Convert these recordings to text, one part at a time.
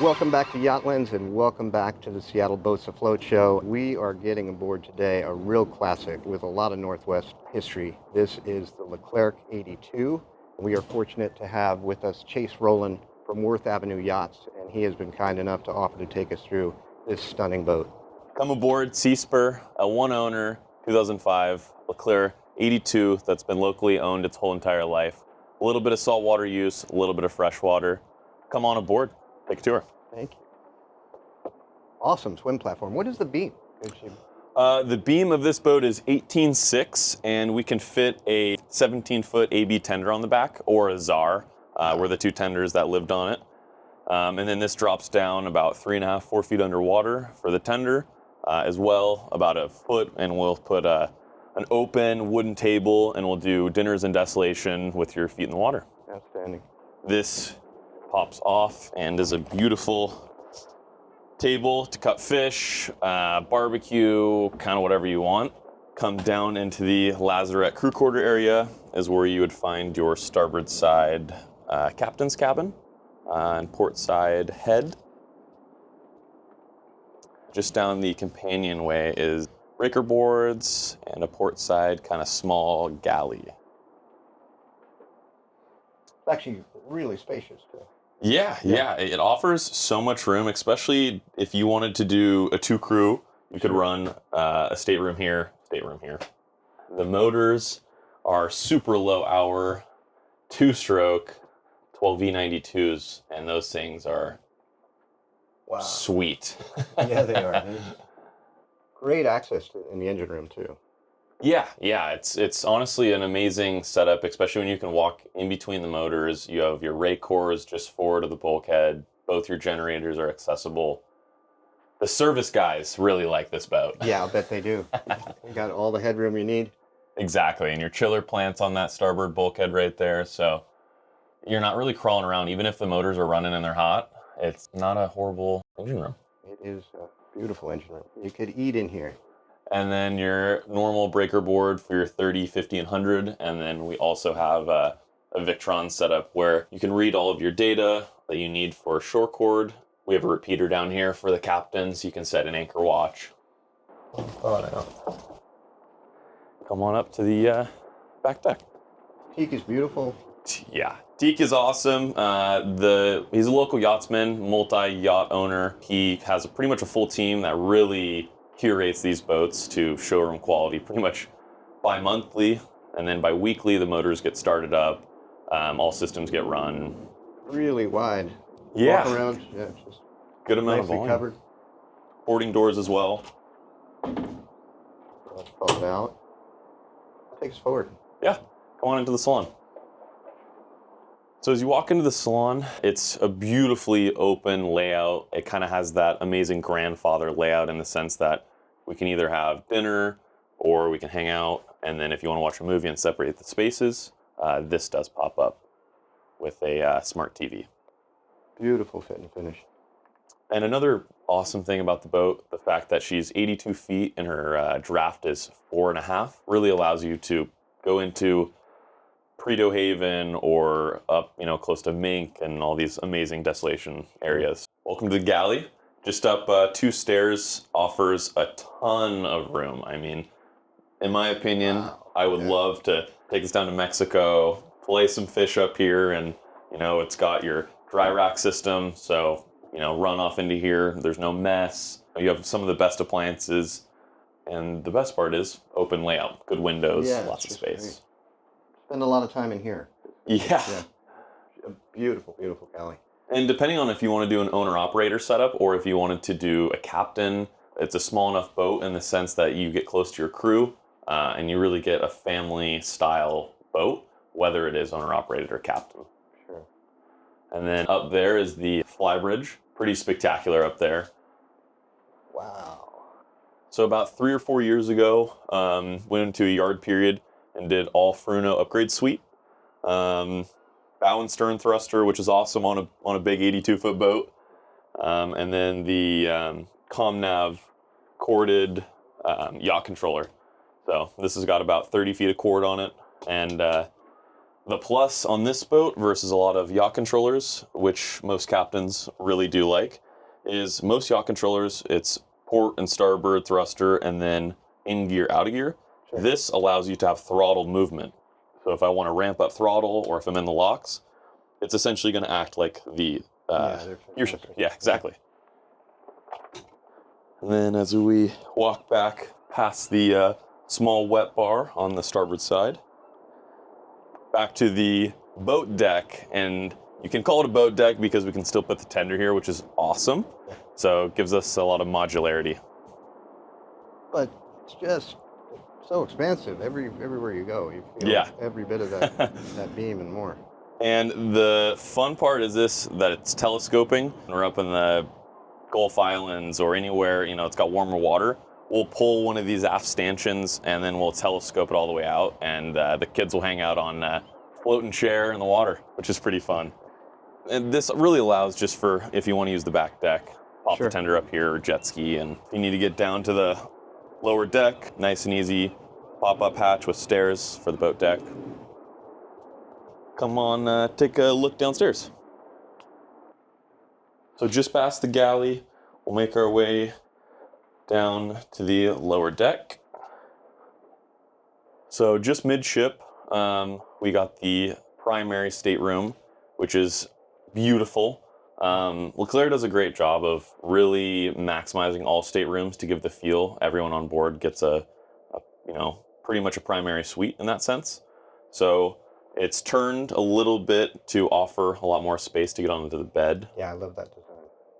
Welcome back to YachtLens and welcome back to the Seattle Boats Afloat Show. We are getting aboard today a real classic with a lot of Northwest history. This is the LeClercq 82. We are fortunate to have with us Chase Rowland from Worth Avenue Yachts, and he has been kind enough to offer to take us through this stunning boat. Come aboard Sea Spur, a one owner, 2005 LeClercq 82 that's been locally owned its whole entire life. A little bit of saltwater use, a little bit of freshwater. Come on aboard, take a tour. Thank you. Awesome swim platform. What is the beam? The beam of this boat is 18.6, and we can fit a 17-foot AB tender on the back, or a Czar, were the two tenders that lived on it. And then this drops down about 3.5, 4 feet underwater for the tender, as well, about a foot, and we'll put an open wooden table, and we'll do dinners and desolation with your feet in the water. Outstanding. This pops off and is a beautiful table to cut fish, barbecue, kind of whatever you want. Come down into the lazarette crew quarter area is where you would find your starboard side captain's cabin and port side head. Just down the companionway is breaker boards and a port side kind of small galley. It's actually really spacious too. Yeah, it offers so much room, especially if you wanted to do a two crew. You could run a stateroom here, stateroom here. The motors are super low hour, 2-stroke, 12V92s, and those things are sweet. Yeah, they are. Great access in the engine room too. Yeah, it's honestly an amazing setup, especially when you can walk in between the motors. You have your ray cores just forward of the bulkhead. Both your generators are accessible. The service guys really like this boat. Yeah, I'll bet they do. You got all the headroom you need. Exactly, and your chiller plant's on that starboard bulkhead right there, so you're not really crawling around. Even if the motors are running and they're hot, it's not a horrible engine room. It is a beautiful engine room. You could eat in here. And then your normal breaker board for your 30, 50, and 100. And then we also have a Victron setup where you can read all of your data that you need for shore cord. We have a repeater down here for the captains. You can set an anchor watch. Come on up to the back deck. Teak is beautiful. Yeah, Teak is awesome. He's a local yachtsman, multi-yacht owner. He has pretty much a full team that really curates these boats to showroom quality pretty much bi-monthly, and then bi-weekly the motors get started up, all systems get run. Really wide. Yeah. Walkaround, yeah, just good amount of volume. Covered. Boarding doors as well. Let's pop it out. Take us forward. Yeah, come on into the salon. So as you walk into the salon, it's a beautifully open layout. It kind of has that amazing grandfather layout in the sense that we can either have dinner or we can hang out. And then if you want to watch a movie and separate the spaces, this does pop up with a smart TV. Beautiful fit and finish. And another awesome thing about the boat, the fact that she's 82 feet and her draft is 4.5, really allows you to go into Predo Haven or up, close to Mink and all these amazing desolation areas. Welcome to the Galley. Just up 2 stairs, offers a ton of room. I mean, in my opinion, I would love to take us down to Mexico, fillet some fish up here, and it's got your dry rack system, so run off into here. There's no mess. You have some of the best appliances, and the best part is open layout, good windows, lots of space. Great. Spend a lot of time in here. Yeah. A beautiful, beautiful galley. And depending on if you want to do an owner-operator setup or if you wanted to do a captain, it's a small enough boat in the sense that you get close to your crew and you really get a family-style boat, whether it is owner-operated or captain. Sure. And then up there is the Flybridge. Pretty spectacular up there. Wow. So about 3 or 4 years ago, went into a yard period and did all Fruno upgrade suite. Bow and stern thruster, which is awesome on a big 82-foot boat. And then the ComNav corded yacht controller. So this has got about 30 feet of cord on it. And The plus on this boat versus a lot of yacht controllers, which most captains really do like, is most yacht controllers, it's port and starboard thruster and then in gear, out of gear. Sure. This allows you to have throttle movement. So if I want to ramp up throttle or if I'm in the locks, it's essentially going to act like the gear shift. Yeah, exactly. And then as we walk back past the small wet bar on the starboard side, back to the boat deck, and you can call it a boat deck because we can still put the tender here, which is awesome. So it gives us a lot of modularity. But it's just so expansive. Everywhere you go, you feel every bit of that that beam and more. And the fun part is that it's telescoping. We're up in the Gulf Islands or anywhere, it's got warmer water. We'll pull one of these aft stanchions and then we'll telescope it all the way out, and the kids will hang out on float and chair in the water, which is pretty fun. And this really allows just for if you want to use the back deck, pop the tender up here or jet ski, and if you need to get down to the lower deck, nice and easy pop-up hatch with stairs for the boat deck. Come on, take a look downstairs. So just past the galley, we'll make our way down to the lower deck. So just midship, we got the primary stateroom, which is beautiful. LeClercq does a great job of really maximizing all staterooms to give the feel. Everyone on board gets a pretty much a primary suite in that sense. So it's turned a little bit to offer a lot more space to get onto the bed. Yeah, I love that design.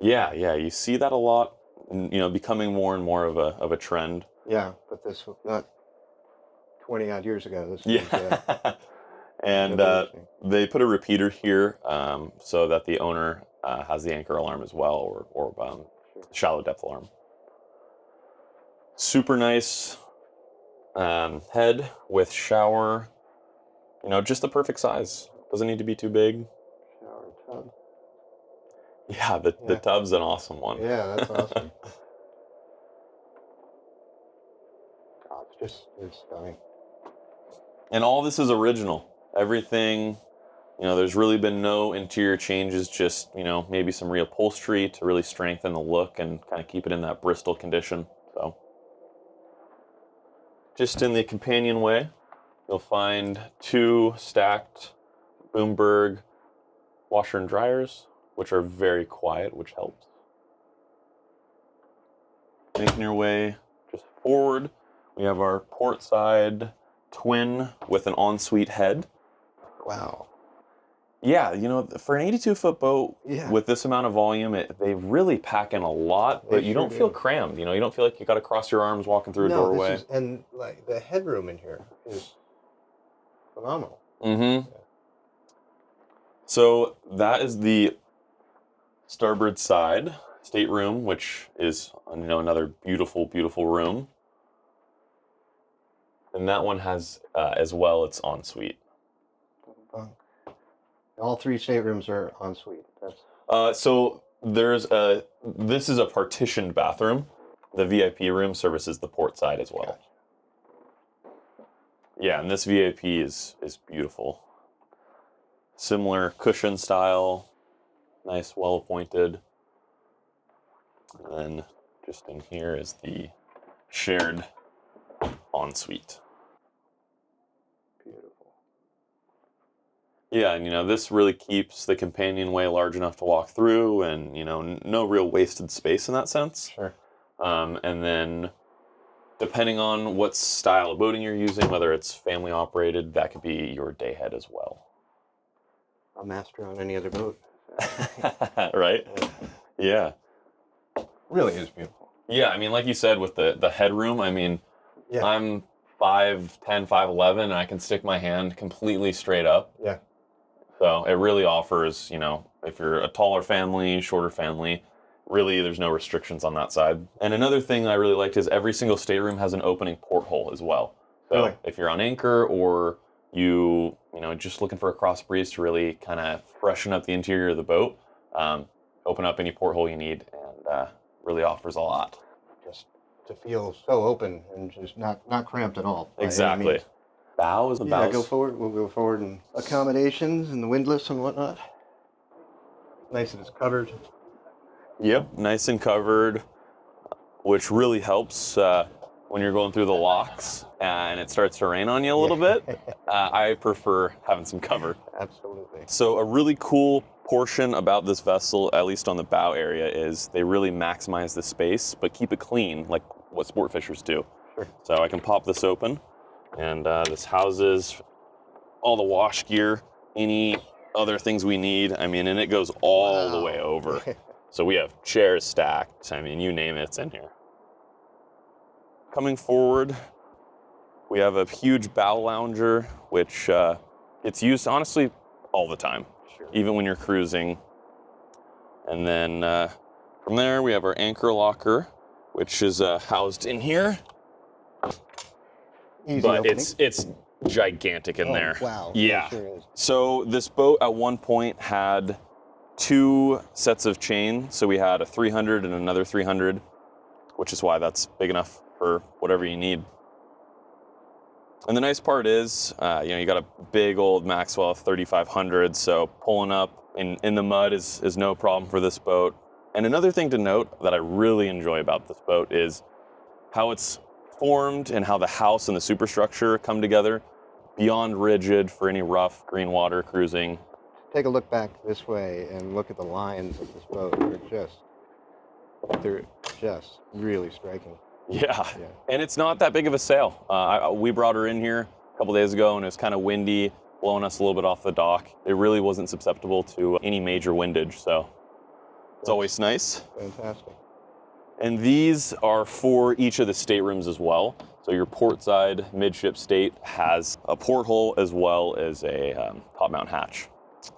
Yeah, you see that a lot, becoming more and more of a trend. Yeah, but this was not 20 odd years ago. This was, and they put a repeater here so that the owner has the anchor alarm as well, or shallow depth alarm. Super nice head with shower, just the perfect size. Doesn't need to be too big. Shower tub. Yeah, the tub's an awesome one. Yeah, that's awesome. God, it's stunning. And all this is original. Everything, there's really been no interior changes, just, maybe some reupholstery to really strengthen the look and kind of keep it in that Bristol condition. So, just in the companionway, you'll find 2 stacked Bloomberg washer and dryers, which are very quiet, which helps. Making your way just forward, we have our port side twin with an ensuite head. Wow. Yeah, for an 82-foot boat with this amount of volume, they really pack in a lot, but you don't feel crammed. You don't feel like you got to cross your arms walking through a doorway. And like the headroom in here is phenomenal. Mm-hmm. Yeah. So that is the starboard side stateroom, which is another beautiful, beautiful room. And that one has as well its ensuite. All 3 staterooms are ensuite. So this is a partitioned bathroom. The VIP room services the port side as well. Gotcha. Yeah, and this VIP is beautiful. Similar cushion style, nice, well appointed. And then just in here is the shared ensuite. Yeah, and this really keeps the companionway large enough to walk through, and no real wasted space in that sense. Sure. And then, depending on what style of boating you're using, whether it's family operated, that could be your day head as well. A master on any other boat. Right? Yeah. Really is beautiful. Yeah, like you said with the headroom, I'm 5'10", 5'11", and I can stick my hand completely straight up. Yeah. So it really offers, if you're a taller family, shorter family, really there's no restrictions on that side. And another thing I really liked is every single stateroom has an opening porthole as well. So if you're on anchor or you just looking for a cross breeze to really kind of freshen up the interior of the boat, open up any porthole you need, and really offers a lot. Just to feel so open and just not cramped at all. Exactly. bow? Is the Yeah, bow? go forward. We'll go forward and accommodations and the windlass and whatnot. Nice that it's covered. Yep, nice and covered, which really helps when you're going through the locks and it starts to rain on you a little bit. I prefer having some cover. Absolutely. So a really cool portion about this vessel, at least on the bow area, is they really maximize the space, but keep it clean, like what sport fishers do. Sure. So I can pop this open, and this houses all the wash gear, any other things we need. I mean, and it goes all the way over. So we have chairs stacked. I mean, you name it, it's in here. Coming forward, we have a huge bow lounger, which it's used, honestly, all the time, Sure. even when you're cruising. And then from there, we have our anchor locker, which is housed in here. Easy But opening. it's gigantic in there. Wow. Yeah. It sure is. So this boat at one point had 2 sets of chain. So we had a 300 and another 300, which is why that's big enough for whatever you need. And the nice part is, you got a big old Maxwell 3500, so pulling up in the mud is no problem for this boat. And another thing to note that I really enjoy about this boat is how it's formed and how the house and the superstructure come together. Beyond rigid for any rough green water cruising. Take a look back this way and look at the lines of this boat. They're just really striking. Yeah, and it's not that big of a sail. We brought her in here a couple days ago, and it was kind of windy, blowing us a little bit off the dock. It really wasn't susceptible to any major windage, so it's always nice. Fantastic. And these are for each of the staterooms as well. So your port side midship state has a porthole as well as a top mount hatch.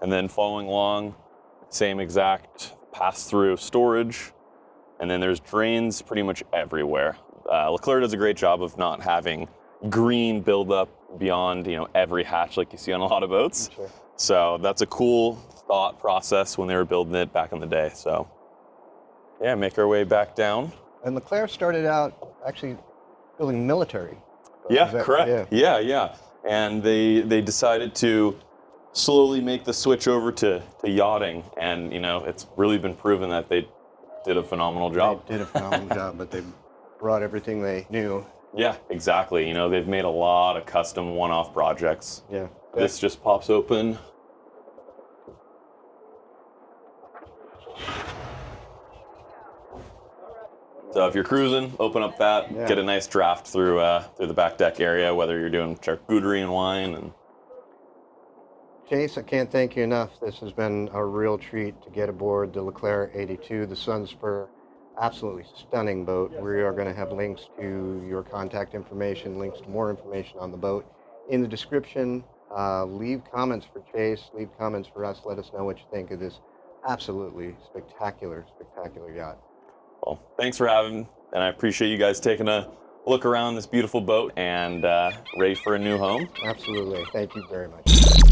And then following along, same exact pass-through storage. And then there's drains pretty much everywhere. LeClercq does a great job of not having green buildup beyond every hatch like you see on a lot of boats. Sure. So that's a cool thought process when they were building it back in the day. So yeah, make our way back down. And LeClercq started out actually building military. Yeah, correct. Yeah. And they decided to slowly make the switch over to yachting. And, it's really been proven that they did a phenomenal job. They did a phenomenal job, but they brought everything they knew. Yeah, exactly. They've made a lot of custom one-off projects. Yeah. This just pops open. So if you're cruising, open up that, get a nice draft through the back deck area, whether you're doing charcuterie and wine. And Chase, I can't thank you enough. This has been a real treat to get aboard the LeClercq 82, the Sea Spur. Absolutely stunning boat. We are going to have links to your contact information, links to more information on the boat in the description. Leave comments for Chase, leave comments for us. Let us know what you think of this absolutely spectacular yacht. Well, thanks for having, and I appreciate you guys taking a look around this beautiful boat and ready for a new home. Absolutely. Thank you very much.